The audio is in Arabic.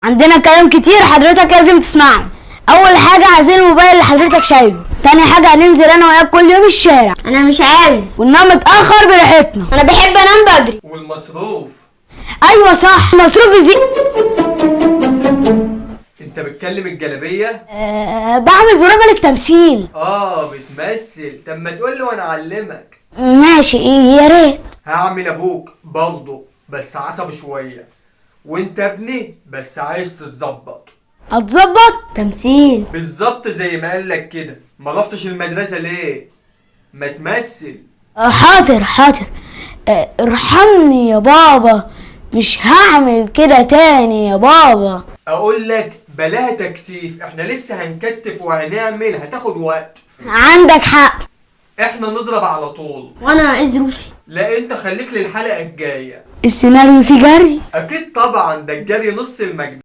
عندنا كلام كتير حضرتك لازم تسمعه. اول حاجه عايزين الموبايل اللي حضرتك شايفه. تاني حاجه هننزل انا وياك كل يوم الشارع. انا مش عايز وننام متاخر براحتنا. انا بحب انام بدري. والمصروف. ايوه صح، مصروف يزيد. انت بتكلم الجلابيه؟ بعمل بروفه للتمثيل. بتمثل. طب ما تقول لي وانا اعلمك. ماشي، يا ريت. هعمل ابوك برضه بس عصبي شويه، وانت ابني بس عايز تتظبط. هتظبط تمثيل بالظبط زي ما قال لك كده. ما رحتش المدرسه ليه؟ ما تمثل. حاضر حاضر. ارحمني يا بابا، مش هعمل كده تاني يا بابا. اقول لك بلاها تكتيف، احنا لسه هنكتف وهنعمل، هتاخد وقت. عندك حق. احنا نضرب على طول. وانا ايه ظروفي؟ لا انت خليك للحلقه الجايه. السيناريو فيه جري. اكيد طبعا، ده الجري نص المجد.